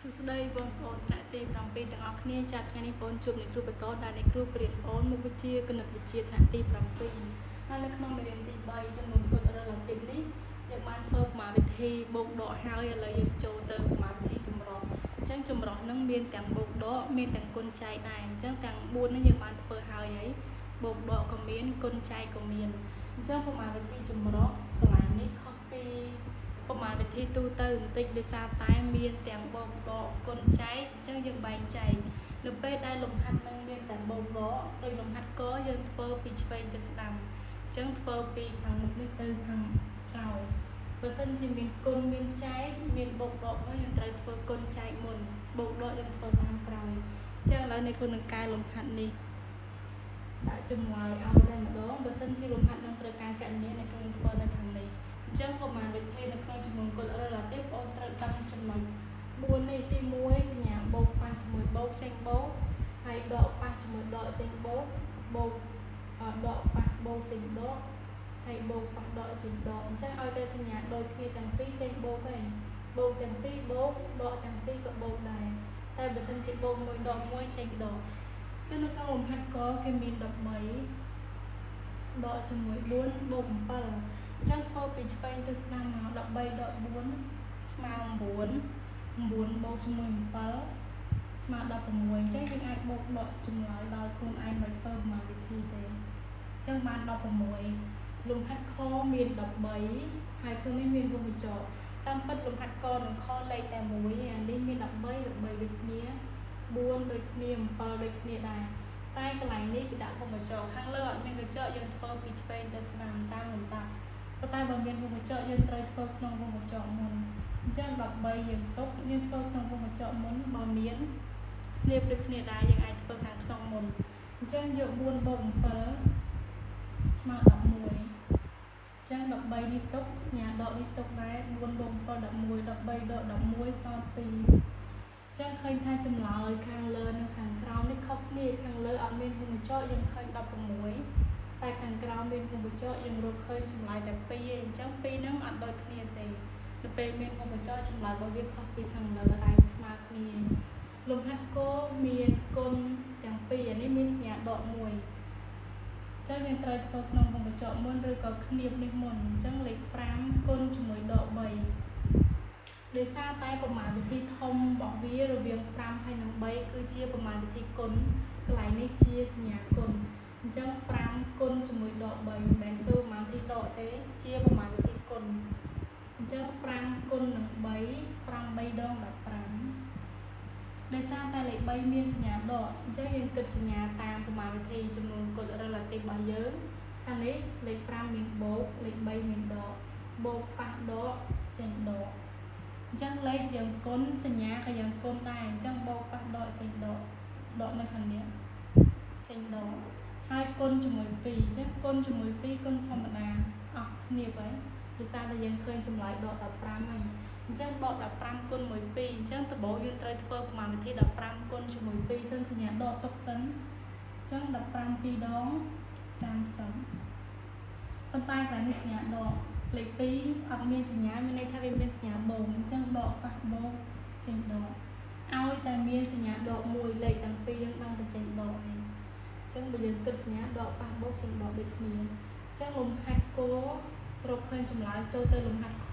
សួស្តីបងប្អូនថ្នាក់ទី7ទាំងអស់គ្នាចាថ្ងៃនេះបងជួបអ្នកគ្រូបន្តដែលអ្នកគ្រូប្រៀនបងមុខវិជ្ជាគណិតវិទ្យាថ្នាក់ទី7ហើយនៅក្នុងមេរៀនទី3ចំនួនគុណ relative នេះយើងបានធ្វើប្រមាណវិធីបូកដកហើយឥឡូវយើងចូលទៅប្រមាណវិធីចម្រុះអញ្ចឹងចម្រុះនឹងមានទាំងបូកដកមានទាំងគុណចែកដែរអញ្ចឹងទាំង4នេះយើងបានធ្វើហើយបូកដកក៏មានគុណចែកក៏មានអញ្ចឹងប្រមាណវិធីចម្រុះកន្លែងនេះខុសពីប្រមាណវិធីទូទៅបន្តិចដោយសារតែមានទាំងបូកដកគុណចែកអញ្ចឹងយើងបែងចែកនៅពេលដែលលំហាត់នឹងមានតែបូកដកដោយលំហាត់កយើងធ្វើពីឆ្វេងទៅស្ដាំអញ្ចឹងធ្វើពីខាងមុខនេះទៅខាងក្រោយបើសិនជាមានគុណមានចែកមានបូកដកហើយយើងត្រូវធ្វើគុណចែកមុនបូកដកយើងធ្វើតាមក្រោយអញ្ចឹងឥឡូវនេះខ្ញុំនឹងកែលំហាត់នេះដាក់ចម្លើយឲ្យតែម្ដងបើសិនជាលំហាត់នឹងត្រូវការកណនីអ្នកខ្ញុំធ្វើនៅខាងនេះអញ្ចឹងប្រមាណវិធីនៅក្នុងចំនួនគុណ relative បងត្រូវដឹងចំណុច4នេះទី1សញ្ញាបូកប៉ះជាមួយបូកចេញបូកហើយដកប៉ះជាមួយដកចេញបូកបូកដកប៉ះបូកចេញដកហើយបូកប៉ះដកចេញដកអញ្ចឹងឲ្យតែសញ្ញាដូចគ្នាទាំងពីរចេញបូកហើយបូកទាំងពីរបូកដកទាំងពីរក៏បូកដែរតែបើសិនជាបូកមួយដកមួយចេញដកចឹងនៅក្នុងលំហាត់កគេមាន13ដកជាមួយ4បូក7អញ្ចឹងធ្វើពីឆ្វេងទៅស្ដាំមក13ដក4ស្មើ9 9បូកជាមួយ7ស្មើ16អញ្ចឹងយើងអាចបូកដកចម្លើយដល់ខ្លួនឯងមិនធ្វើប្រមាណវិធីទេអញ្ចឹងបាន16លំហាត់ខមាន13ហើយខ្លួននេះមានវងកញ្ចក់តាមពិតលំហាត់កនិងខលេខតែមួយអានេះមាន13ដូចគ្នា4ដូចគ្នា7ដូចគ្នាដែរតែកន្លែងនេះគេដាក់វងកញ្ចក់ខាងលើអត់មានកញ្ចក់យើងធ្វើពីឆ្វេងទៅស្ដាំតាមលំដាប់ប៉ុន្តែបើមានវងកញ្ចក់យើងត្រូវធ្វើក្នុងវងកញ្ចក់មុនអញ្ចឹង13យើងទុកយើងធ្វើក្នុងវងកញ្ចក់មុនបើមានគ្នាដូចគ្នាដែរយើងអាចធ្វើខាងក្នុងមុនអញ្ចឹងយក4បូក7ស្មើ11អញ្ចឹង13នេះទុកសញ្ញាដកនេះទុកដែរ4បូក7 11 13ដក11សល់2អញ្ចឹងឃើញថាចម្លើយខាងលើនិងខាងក្រោមនេះខុសគ្នាខាងលើអត់មានវងកញ្ចក់យើងឃើញ16តែខាងក្រោមមានវងកញ្ចក់យើងរកឃើញចម្លើយតែ2ឯងអញ្ចឹង2ហ្នឹងអត់ដូចគ្នាទេទៅពេលមានវងកញ្ចក់ចម្លើយរបស់វាខុសពីខាងលើឯងស្មើគ្នាលំហាត់គោមានគុណទាំងពីរអានេះមានសញ្ញាដក1អញ្ចឹងយើងត្រូវធ្វើក្នុងវងកញ្ចក់មុនឬក៏ឃ្នៀបនេះមុនអញ្ចឹងលេខ5គុណជាមួយដក3ដោយសារតែប្រមាណវិធីធំរបស់វារវាង5ហើយនិង3គឺជាប្រមាណវិធីគុណកន្លែងនេះជាសញ្ញាគុណអញ្ចឹង5គុណជាមួយដក3មិនមែនធ្វើប្រមាណវិធីដកទេជាប្រមាណវិធីគុណអញ្ចឹង5គុណនឹង3 8ដង15ដោយសារតែលេខ3មានសញ្ញាដកអញ្ចឹងយើងគិតសញ្ញាតាមប្រមាណវិធីចំនួនគុណ relative របស់យើងខាងនេះលេខ5មានបូកលេខ3មានដកបូកប៉ះដកចេញដកអញ្ចឹងលេខយើងគុណសញ្ញាក៏យើងគុណដែរអញ្ចឹងបូកប៉ះដកចេញដកដកនៅខាងនេះចេញដកហើយគុណជាមួយ2អញ្ចឹងគុណជាមួយ2គុណធម្មតាអស់គ្នាហើយដោយសារតែយើងឃើញចម្លើយដក15ហើយអញ្ចឹងបក15គុណមួយ2អញ្ចឹងដំបូងយើងត្រូវធ្វើប្រមាណវិធី15គុណជាមួយ2សិនសញ្ញាដកទុកសិនអញ្ចឹង15 2ដង30ប៉ុន្តែកន្លែងនេះសញ្ញាដកលេខ2អត់មានសញ្ញាមានន័យថាវាមានសញ្ញាបូកអញ្ចឹងដកប៉ះបូកចេញដកឲ្យតែមានសញ្ញាដក1លេខទាំងពីរនឹងបានបញ្ចេញដកហើយអញ្ចឹងបើយើងគិតសញ្ញាដកប៉ះបូកចេញដកដូចគ្នាអញ្ចឹងលំហាត់គោរកឃើញចម្លើយចូលទៅលំហាត់ខ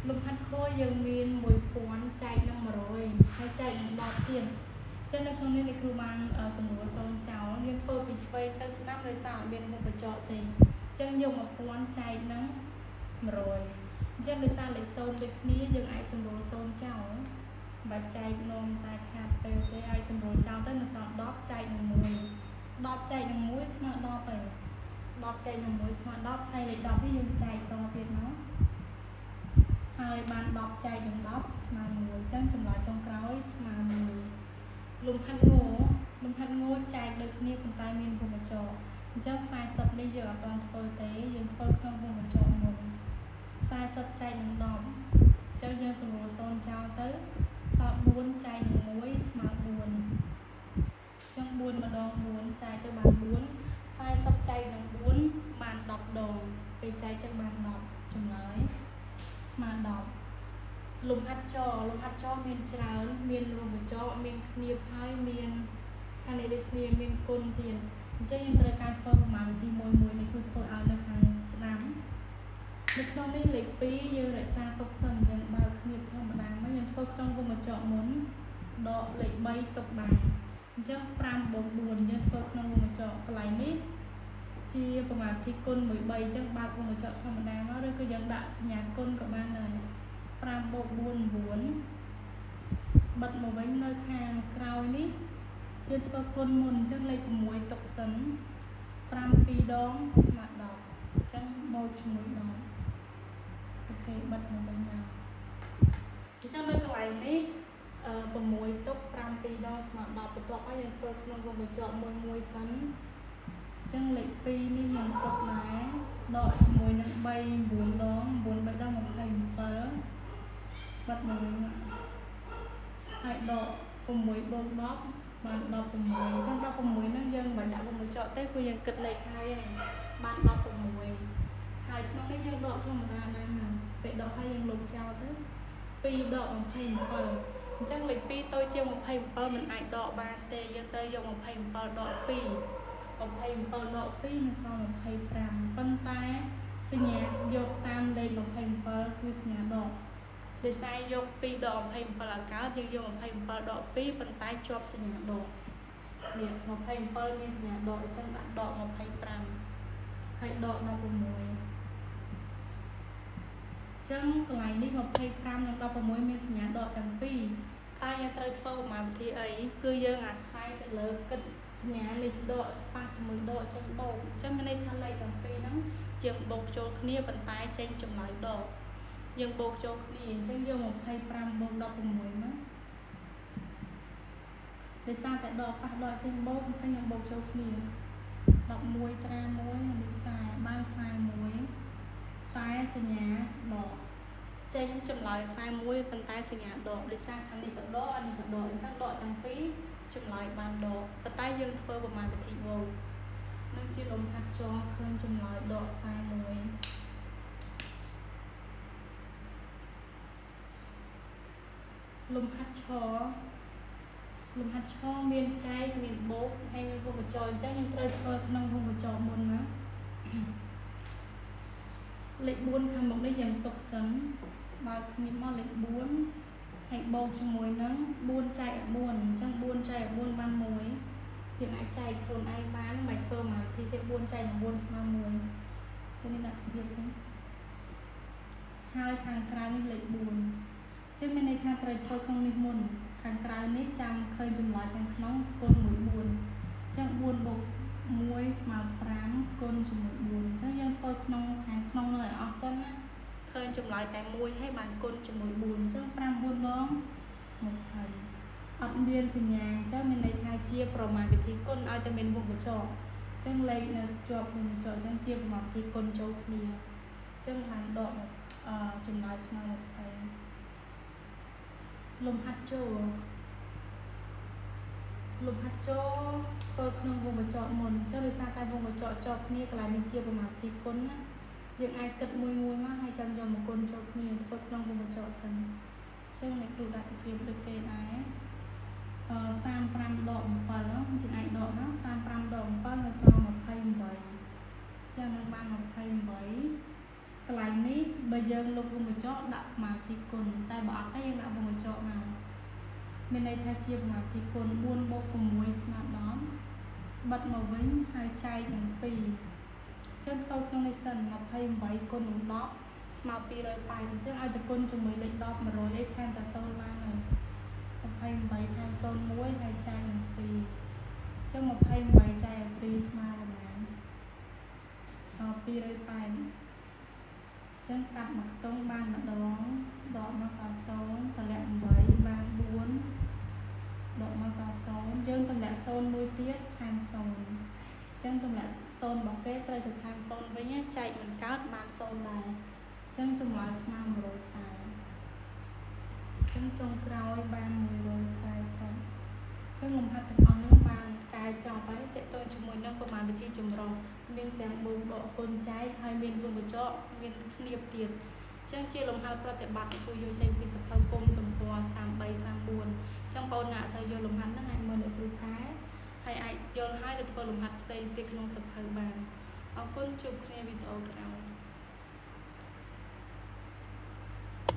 លំហាត់ខយើងមាន1000ចែកនឹង100ហើយចែកនឹង10ទៀតអញ្ចឹងនៅក្នុងនេះអ្នកគ្រូបានសំណួរសូនចោលយើងធ្វើពីឆ្វេងទៅស្ដាំដោយសារអត់មានមុខកញ្ចក់ទេអញ្ចឹងយក1000ចែកនឹង100អញ្ចឹងដោយសារលេខ0ដូចគ្នាយើងអាចសម្រួល0ចោលបើចែកនាំតែខាតពេលទេអាចសម្រួលចោលទៅនៅសល់10ចែកនឹង1 10ចែកនឹង1ស្មើ10ហើយ10ចែកនឹង1ស្មើ10ហើយលេខ10នេះយើងចែកតទៀតមកហើយបាន10ចែកនឹង10ស្មើ1អញ្ចឹងចម្លើយចុងក្រោយស្មើ1លំហាត់ងូចែកដូចគ្នាប៉ុន្តែមានវងកញ្ចក់អញ្ចឹង40នេះយើងអត់ទាន់ធ្វើទេយើងធ្វើក្នុងវងកញ្ចក់មុន40ចែកនឹង10អញ្ចឹងយើងសម្រួល0ចោលទៅសល់4ចែកនឹង1ស្មើ4អញ្ចឹង4ម្ដង4ចែកទៅបាន4 40ចែកនឹង4បាន10ដងពេលចែកទៅបាន10ចម្លើយស្មើ10 លំហាត់ចមានច្រើនមានរងកញ្ចក់មានគ្នាផហើយមានខាងនេះដូចគ្នាមានគុណទៀតអញ្ចឹងយើងត្រូវការធ្វើប្រមាណទី1នេះគឺធ្វើឲ្យនៅខាងស្ដាំនៅក្នុងនេះលេខ2យើងរក្សាទុកសិនយើងបើកគ្នាធម្មតាមកយើងធ្វើក្នុងវងកញ្ចក់មុនដកលេខ3ទុកដែរអញ្ចឹង5បូក4យើងធ្វើក្នុងវងកញ្ចក់កន្លែងនេះជាប្រមាណទីគុណ1 3អញ្ចឹងបើកវងកញ្ចក់ធម្មតាមកឬក៏យើងដាក់សញ្ញាគុណក៏បានដែរ5បូក4 9បិទមកវិញនៅខាងក្រោយនេះយើងធ្វើគុណមុនអញ្ចឹងលេខ6ទុកសិន5 2ដងស្មើ10អញ្ចឹងបូកជាមួយ10អូខេបិទមកវិញមកអញ្ចឹងនៅកន្លែងនេះ6ទុក5 2ដងស្មើ10បន្ទាប់ហើយយើងធ្វើក្នុងវងកញ្ចក់មួយសិនអញ្ចឹងលេខ2នេះយើងទុកដែរដកជាមួយនឹង3 9ដង9 3ដង27បិទមកវិញមកហើយដក6បូក10បាន16អញ្ចឹង16ហ្នឹងយើងមិនដាក់វងកញ្ចក់ទេព្រោះយើងគិតលេខហើយបាន16ហើយក្នុងនេះយើងដកធម្មតាដែរណាពេលដកហើយយើងលុបចោលទៅ2ដក27អញ្ចឹងលេខ2តូចជាង27មិនអាចដកបានទេយើងត្រូវយក27ដក2 27ដក2នៅសល់25ប៉ុន្តែសញ្ញាយកតាមលេខ27គឺសញ្ញាដកដោយសារយក2ដក27ឲ្យកើតយើងយក27ដក2ប៉ុន្តែជាប់សញ្ញាដកនេះ27មានសញ្ញាដកអញ្ចឹងដាក់ដក25ហើយដក16អញ្ចឹងកន្លែងនេះ25និង16មានសញ្ញាដកទាំងពីរតែយើងត្រូវធ្វើប្រមាណវិធីអីគឺយើងអាស្រ័យទៅលើគិតសញ្ញានេះដកប៉ះជាមួយដកអញ្ចឹងបូកអញ្ចឹងមានន័យថាលេខទាំងពីរហ្នឹងយើងបូកចូលគ្នាប៉ុន្តែចេញចម្លើយដកយើងបូកចូលគ្នាអញ្ចឹងយក25បូក16មកដោយសារតែដកប៉ះដកចេញបូកអញ្ចឹងយើងបូកចូលគ្នា11ត្រា1នេះ40បាន41តែសញ្ញាដកចេញចម្លើយ41ប៉ុន្តែសញ្ញាដកដោយសារខាងនេះក៏ដកអានេះក៏ដកអញ្ចឹងដកទាំងពីរចម្លើយបានដកប៉ុន្តែយើងធ្វើប្រមាណវិធីវោនឹងជាលំហាត់ចងឃើញចម្លើយដក41លំហាត់ឈរមានចែកមានបូកហើយមានវងកញ្ចក់អញ្ចឹងយើងត្រូវធ្វើក្នុងវងកញ្ចក់មុនណាលេខ4ខាងមុខនេះយើងទុកសិនបើគ្នាមកលេខ4ហើយបូកជាមួយនឹង4ចែក4អញ្ចឹង4ចែក4បាន1យើងអាចចែកខ្លួនឯងបានមិនធ្វើមកវិធីទេ4ចែក9ស្មើ1អញ្ចឹងនេះដាក់ភាពនេះហើយខាងក្រៅនេះលេខ4ចឹងមានន័យថាត្រូវធ្វើក្នុងនេះមុនខាងក្រៅនេះចាំឃើញចម្លើយខាងក្នុងគុណ1 4ចឹង4បូក1ស្មើ5គុណជាមួយ4ចឹងយើងធ្វើក្នុងខាងក្នុងនោះឲ្យអស់សិនណាឃើញចម្លើយតែ1ហើយបានគុណជាមួយ4ចឹង5 4ដង20អត់មានសញ្ញាអញ្ចឹងមានន័យថាជាប្រមាណវិធីគុណឲ្យតែមានវងកញ្ចក់ចឹងលេខនៅជាប់វងកញ្ចក់ចឹងជាប្រមាណវិធីគុណចូលគ្នាចឹងបានដកចម្លើយស្មើ20លំហាត់ចូលធ្វើក្នុងវងកញ្ចក់មុនចុះដោយសារតែវងកញ្ចក់ជាប់គ្នាកន្លែងនេះជាប្រមាណវិធីគុណណាយើងអាចគិតមួយមកហើយចាំយកមកគុណចូលគ្នាធ្វើក្នុងវងកញ្ចក់សិនអញ្ចឹងអ្នកគ្រូដាក់ពីដូចគេដែរ35ដក7យើងអាចដកណា35ដក7នៅសល់28ចឹងនឹងបាន28កន្លែងនេះបើយើងលុបវងកញ្ចក់ដាក់ប្រមាណវិធីគុណតែបើអត់ទេយើងដាក់វងកញ្ចក់មកមានន័យថាជាប្រមាណវិធីគុណ4បូក6ស្មើ10បិទមកវិញហើយចែកនឹង2ចឹងទៅក្នុងនេះសិន28គុណនឹង10ស្មើ280អញ្ចឹងឲ្យទៅគុណជាមួយលេខ10 100ឯថែមតែ0បានហើយ28ថែម01ហើយចែកនឹង2អញ្ចឹង28ចែក2ស្មើប៉ុន្មាន280ចឹងកាត់មកខ្ទង់បានម្ដងដកមកសល់0តម្លាក់8បាន4ដកមកសល់0យើងតម្លាក់0មួយទៀតថែម0ចឹងតម្លាក់0របស់គេត្រូវទៅថែម0វិញចែកមិនកើតបាន0ដែរចឹងចម្លើយស្មើ140ចឹងចុងក្រោយបាន140ចឹងលំហាត់ទាំងអស់នេះបានកែចប់ហើយតេតូនជាមួយនឹងប្រមាណវិធីចម្រុះមានទាំងបូកដកគុណចែកហើយមានវងកញ្ចក់មានគ្នាទៀតអ ចឹងជាលំហាត់ប្រតិបត្តិគូយកចេញពីសភៅពុំទំព័រ3334ចឹងបងណាសូវយកលំហាត់ហ្នឹងអាចមើលនៅគ្រូកែហើយអាចយល់ហើយទៅធ្វើលំហាត់ផ្សេងទៀតក្នុងសភៅបានអរគុណជួបគ្នាវីដេអូក្រោយ